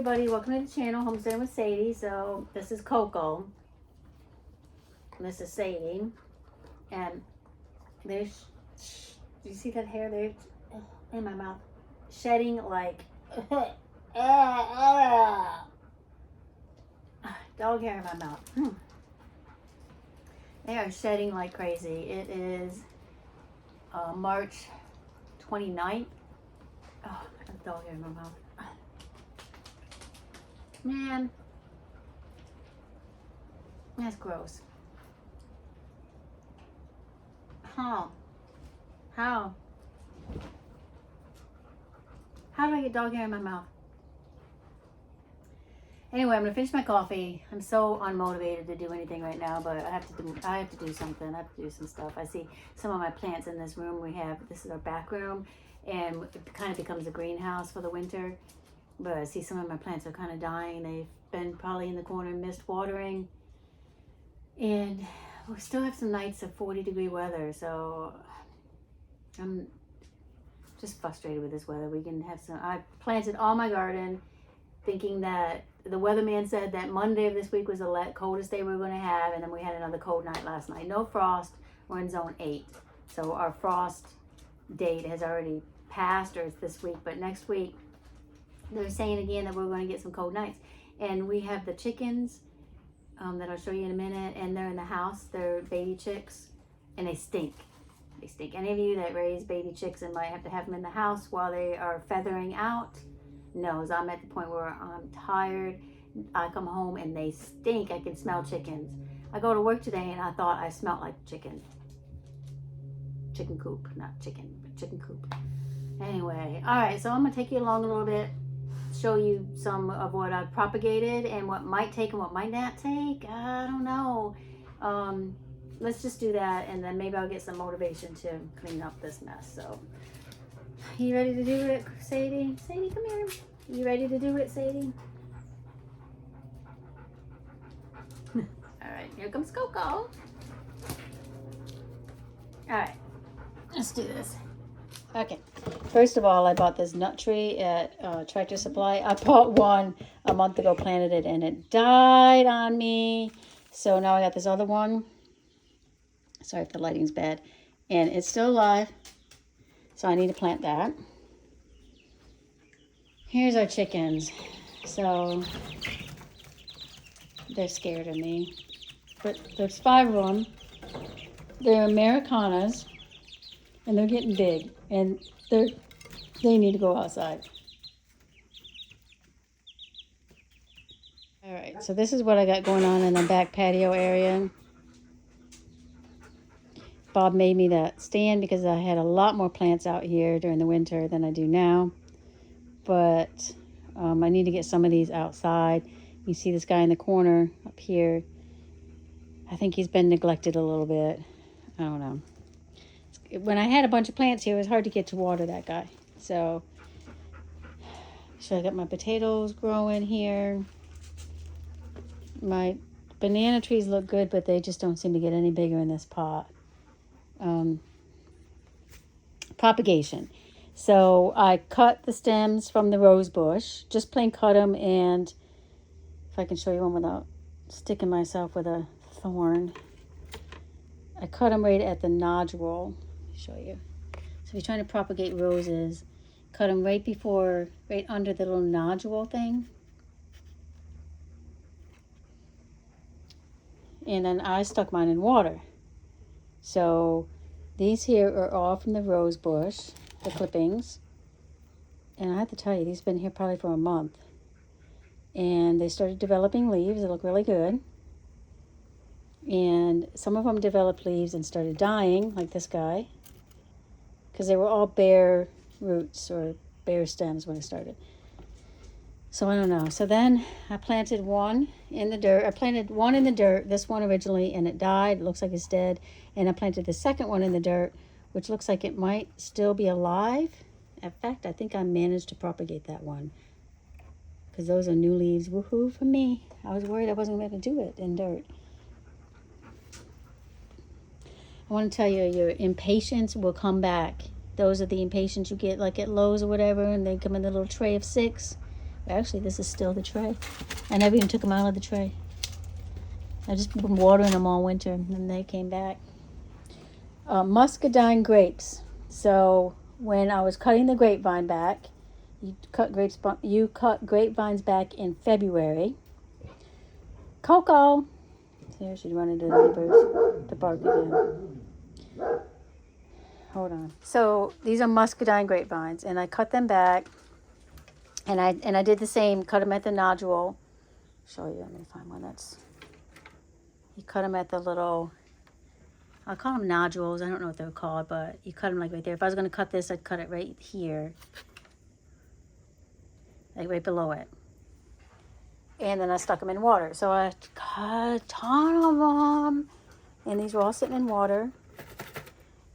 everybody, welcome to the channel, Homesteading with Sadie. So this is Coco, and this is Sadie, and there's, do you see that hair there in my mouth? Shedding like, dog hair in my mouth. They are shedding like crazy. It is March 29th. Oh, I have dog hair in my mouth. Man, that's gross. How do I get dog hair in my mouth? Anyway, I'm gonna finish my coffee. I'm so unmotivated to do anything right now, but I have to do something. I have to do some stuff. I see some of my plants in this room. This is our back room, and it kind of becomes a greenhouse for the winter. But I see some of my plants are kind of dying. They've been probably in the corner missed watering. And we still have some nights of 40-degree weather. So I'm just frustrated with this weather. I planted all my garden thinking that the weatherman said that Monday of this week was the coldest day we were going to have. And then we had another cold night last night. No frost. We're in zone 8. So our frost date has already passed, or it's this week. But next week, they're saying again that we're going to get some cold nights. And we have the chickens that I'll show you in a minute, and they're in the house. They're baby chicks, and they stink. They stink. Any of you that raise baby chicks and might have to have them in the house while they are feathering out knows I'm at the point where I'm tired. I come home and they stink. I can smell chickens. I go to work today and I thought I smelled like chicken. Chicken coop, not chicken, but chicken coop. Anyway, all right, so I'm going to take you along a little bit, show you some of what I've propagated and what might take and what might not take. I don't know. Let's just do that, and then maybe I'll get some motivation to clean up this mess. So, you ready to do it, Sadie? Sadie, come here. You ready to do it, Sadie? All right, here comes Coco. All right, let's do this. Okay, first of all, I bought this nut tree at Tractor Supply. I bought one a month ago, planted it, and it died on me. So now I got this other one. Sorry if the lighting's bad. And it's still alive. So I need to plant that. Here's our chickens. So they're scared of me. But there's 5 of them. They're Americanas. And they're getting big, and they need to go outside. All right, so this is what I got going on in the back patio area. Bob made me that stand because I had a lot more plants out here during the winter than I do now. But I need to get some of these outside. You see this guy in the corner up here. I think he's been neglected a little bit. I don't know. When I had a bunch of plants here, it was hard to get to water that guy. So I got my potatoes growing here. My banana trees look good, but they just don't seem to get any bigger in this pot. Propagation. So I cut the stems from the rose bush. Just plain cut them, and if I can show you one without sticking myself with a thorn. I cut them right at the nodule. Show you. So if you're trying to propagate roses, cut them right under the little nodule thing. And then I stuck mine in water. So these here are all from the rose bush, the clippings. And I have to tell you, these have been here probably for a month. And they started developing leaves. They look really good. And some of them developed leaves and started dying, like this guy. Because they were all bare roots or bare stems when I started. So I don't know. So then I planted one in the dirt. I planted one in the dirt, this one originally, and it died. It looks like it's dead. And I planted the second one in the dirt, which looks like it might still be alive. In fact, I think I managed to propagate that one. Because those are new leaves. Woohoo for me. I was worried I wasn't going to do it in dirt. I want to tell you, your impatiens will come back. Those are the impatiens you get like at Lowe's or whatever, and they come in a little tray of 6. Actually, this is still the tray. I never even took them out of the tray. I just been watering them all winter, and then they came back. Muscadine grapes. So when I was cutting the grapevine back, you cut grapevines back in February. Coco. Here, she'd run into the neighbors to bark again. Hold on. So these are muscadine grapevines, and I cut them back, and I did the same. Cut them at the nodule. Show you. Let me find one that's. You cut them at the little. I call them nodules. I don't know what they're called, but you cut them like right there. If I was going to cut this, I'd cut it right here, like right below it. And then I stuck them in water. So I cut a ton of them, and these were all sitting in water.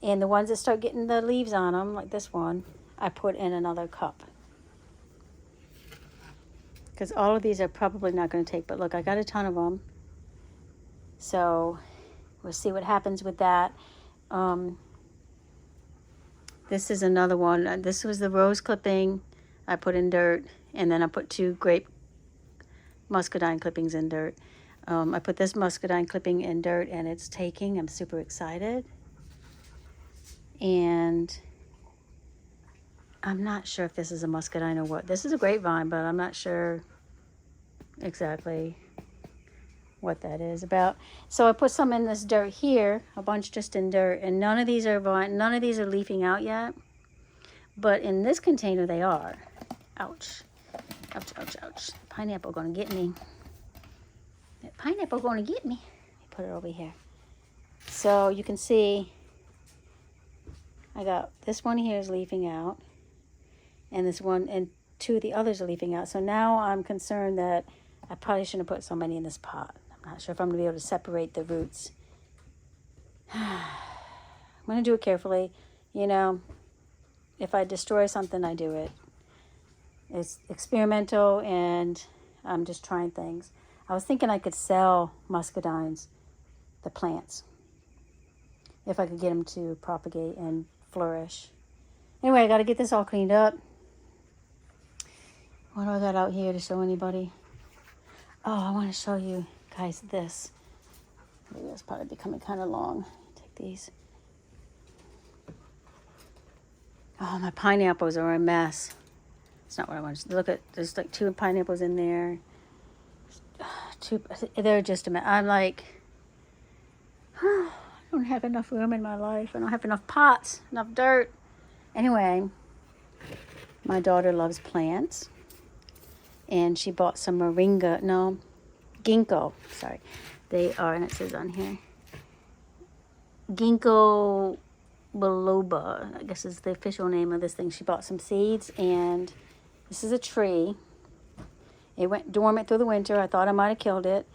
And the ones that start getting the leaves on them, like this one, I put in another cup. Because all of these are probably not going to take. But look, I got a ton of them. So we'll see what happens with that. This is another one. This was the rose clipping I put in dirt. And then I put 2 grape muscadine clippings in dirt. I put this muscadine clipping in dirt, and it's taking. I'm super excited. And I'm not sure if this is a muscadine or what. This is a grapevine, but I'm not sure exactly what that is about. So I put some in this dirt here, a bunch just in dirt, and none of these are leafing out yet. But in this container they are. Ouch. Ouch, ouch, ouch. Pineapple gonna get me. That pineapple gonna get me. Let me put it over here. So you can see I got this one here is leafing out, and this one and 2 of the others are leafing out. So now I'm concerned that I probably shouldn't have put so many in this pot. I'm not sure if I'm going to be able to separate the roots. I'm going to do it carefully. You know, if I destroy something, I do it. It's experimental, and I'm just trying things. I was thinking I could sell muscadines, the plants, if I could get them to propagate and flourish. Anyway, I got to get this all cleaned up. What do I got out here to show anybody? Oh, I want to show you guys this. Maybe it's probably becoming kind of long. Take these. Oh, my pineapples are a mess. It's not what I want to look at. There's like 2 pineapples in there. 2. They're just a mess. I'm like, I don't have enough room in my life. I don't have enough pots, enough dirt. Anyway, my daughter loves plants, and she bought some ginkgo. Sorry, they are, and it says on here, ginkgo biloba, I guess is the official name of this thing. She bought some seeds, and this is a tree. It went dormant through the winter. I thought I might have killed it.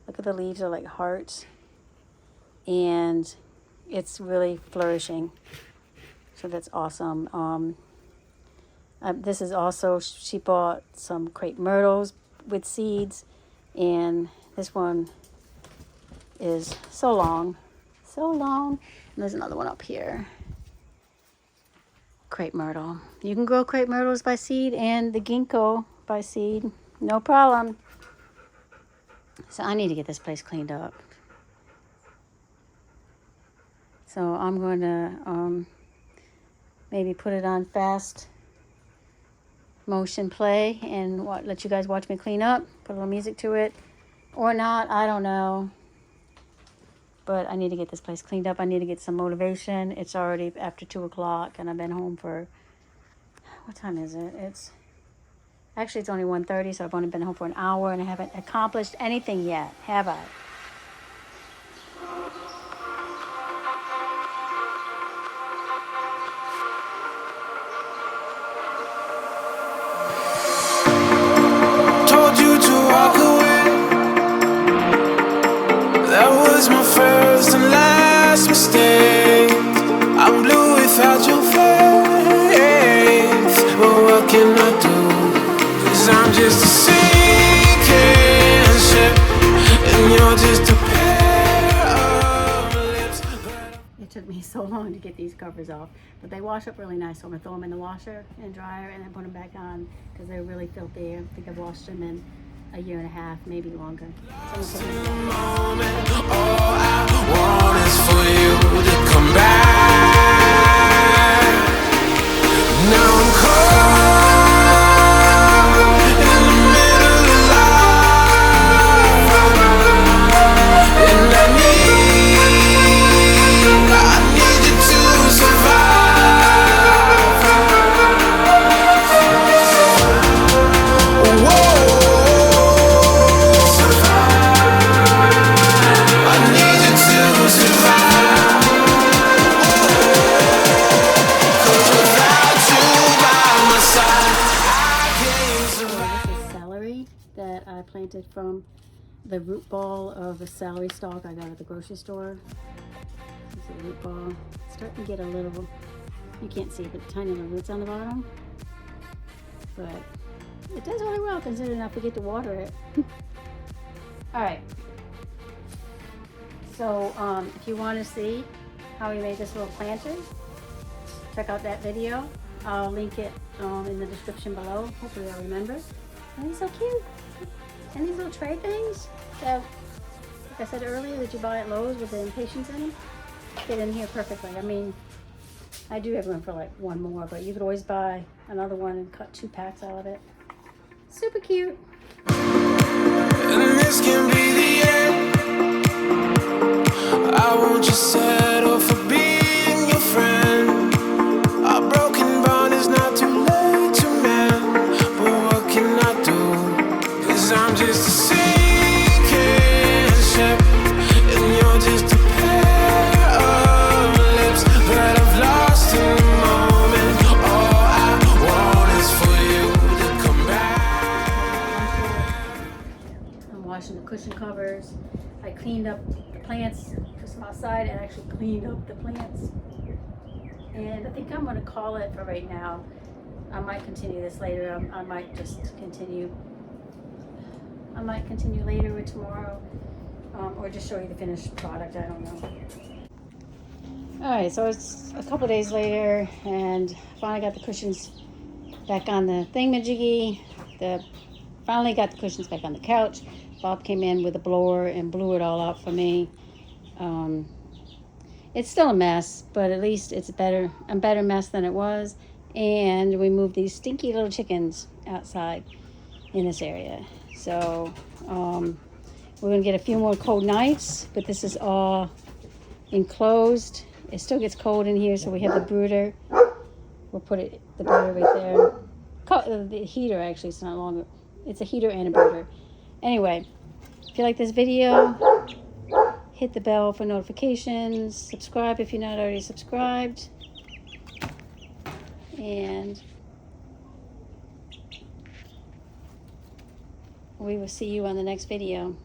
Look at the leaves are like hearts, and it's really flourishing. So that's awesome. This is also, she bought some crepe myrtles with seeds, and this one is so long. And there's another one up here. Crepe myrtle. You can grow crepe myrtles by seed and the ginkgo by seed. No problem. So I need to get this place cleaned up. So I'm going to maybe put it on fast motion play and let you guys watch me clean up. Put a little music to it. Or not, I don't know. But I need to get this place cleaned up. I need to get some motivation. It's already after 2 o'clock, and I've been home for, what time is it? It's only 1:30, so I've only been home for an hour, and I haven't accomplished anything yet, have I? Told you to walk away. That was my first and last mistake. I'm blue without your face. But what can I do? 'Cause I'm just a sinking ship, and you're just a pair of lips. took me so long to get these covers off, but they wash up really nice. So I'm gonna throw them in the washer and dryer and then put them back on because they're really filthy. I think I've washed them in a year and a half, maybe longer. So I'm gonna put them All I want is for you to come back. Now I'm caught in the middle of life, and I need you to survive. Whoa. That I planted from the root ball of a celery stalk I got at the grocery store. It's a root ball. It's starting to get a little, you can't see, but tiny little roots on the bottom. But it does really well considering I forget to water it. Alright. So if you want to see how we made this little planter, check out that video. I'll link it in the description below. Hopefully I'll remember. And he's so cute. And these little tray things that, like I said earlier, that you buy at Lowe's with the impatiens in them, fit in here perfectly. I mean, I do have room for like one more, but you could always buy another one and cut 2 packs out of it. Super cute. And this can be the end. I won't just settle for being your friend. A broken bond is not too late to mend. But what can I do? 'Cause I'm just a sinking ship, and you're just a pair of lips that I've lost in the moment. All I want is for you to come back. I'm washing the cushion covers. I cleaned up the plants, took some outside and actually cleaned up the plants. And I think I'm going to call it for right now. I might continue this later. I might just continue. I might continue later or tomorrow, or just show you the finished product. I don't know. Alright, so it's a couple days later, and finally got the cushions back on the thingamajiggy. Finally got the cushions back on the couch. Bob came in with a blower and blew it all out for me. It's still a mess, but at least it's a better mess than it was. And we moved these stinky little chickens outside in this area. So we're gonna get a few more cold nights, but this is all enclosed. It still gets cold in here, so we have the brooder. We'll put the brooder right there. The heater, actually, it's not longer. It's a heater and a brooder. Anyway, if you like this video, hit the bell for notifications. Subscribe if you're not already subscribed. And we will see you on the next video.